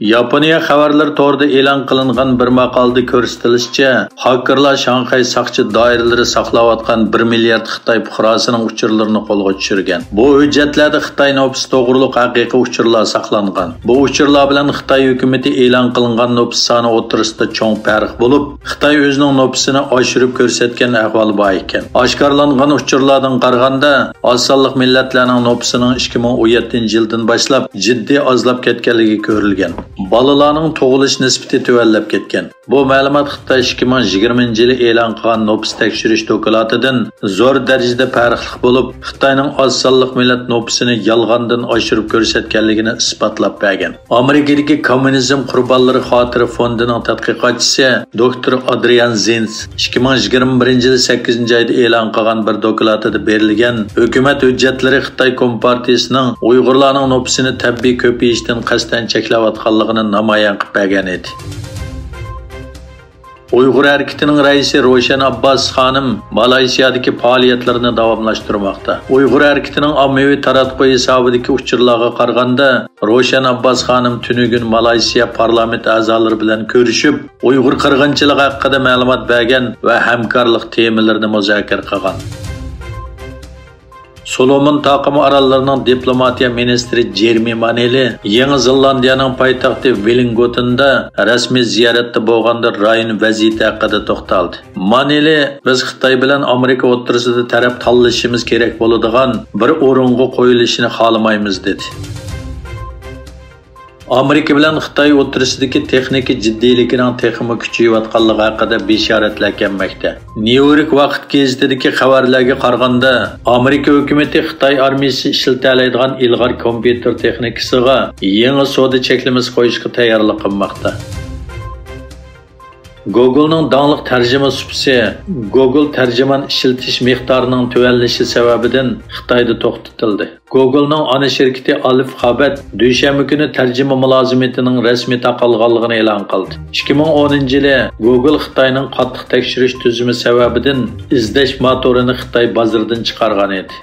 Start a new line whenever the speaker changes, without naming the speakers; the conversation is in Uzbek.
Yaponiya xabarlar to'g'rida e'lon qilingan bir maqolada ko'rsatilishicha, hakerlar Shanxay saqchi doiralari saqlayotgan 1 milliard Xitoy fuqarosining uchurlarini qo'lga tushirgan. Bu hujjatlarda Xitoy nopisi to'g'riliq haqiqiy uchurlar saqlangan. Bu uchurlar bilan Xitoy hukumatı e'lon qilingan nopis soni o'rtasida cho'ng farq bo'lib, Xitoy o'zining nopisini oshirib ko'rsatgan ahvol bor ekan. Oshkorlangan uchurlardan qaraganda, oz sonli millatlarning nopisining 2017-yildan boshlab jiddiy ozlab ketganligi ko'rilgan. Balalarning tug'ilish nisbati tuvallab ketgan. Bu ma'lumot Xitoy 2020-yili e'lon qilgan nopis tekshirish doklatidan zo'r darajada farqli bo'lib, Xitoyning oz sonli millat nopisini yolg'ondan oshirib ko'rsatganligini isbotlab bergan. Amerikadagi kommunizm qurbonlari xotira fondining tadqiqotchisi Dr. Adrian Zinz 2021-yil 8-oyda e'lon qilgan bir dokladida berilgan hukumat hujjatlari Xitoy Kompartiyasining Uyg'urlarning nopisini tabiiy ko'payishdan qasddan cheklayotganligini namoyon qilib bergan edi. Uyghur hareketining raisi Roshan Abbas xonim Malayziyadagi faoliyatlarini davomlashtirmoqda. Uyghur hareketining ommaviy taratquv hisobidagi uchurlarga qaraganda, Roshan Abbas xonim tunugun Malayziya parlament a'zolari bilan ko'rishib, Uyghur qirg'inchiligi haqida ma'lumot bergan va hamkorlik temalarini muzokara qilgan. Solomon taqimi orollarının diplomatiya ministri Jeremy Maneli Yangi Zelandiyaning poytaxti Wellingtonda rasmiy ziyoratda bo'lganda rayon vaziyati haqida to'xtaldi. Maneli biz Xitoy bilan Amerika o'rtasida taraf tanlashimiz kerak bo'ladigan bir o'ringa qo'yilishini xohlamaymiz dedi. Amerika bilan Xitoy o'rtasidagi texnik jiddiyligining texmi kuchayayotganligi haqida bishoratlar kelmoqda. New York vaqt gazetidagi xabarlarga qaraganda, Amerika hukumatı Xitoy armiyasi ishlatiladigan ilg'or kompyuter texnikasiga yangi savdo cheklamasi qo'yishga tayyorlik qilmoqda. Google'ning dаңlıq tarjima supisi Google tarjiman ishiltish miqdorining tuvanlishi sababidan Xitoyda to'xtatildi. Google'ning ana shirkati Alphabet dushanba kuni tarjima mulozimatining rasmiy taqalganligini e'lon qildi. 2010-yili Google Xitoyning qattiq tekshirish tuzumi sababidan izlash motorini Xitoy bozoridan chiqargan edi.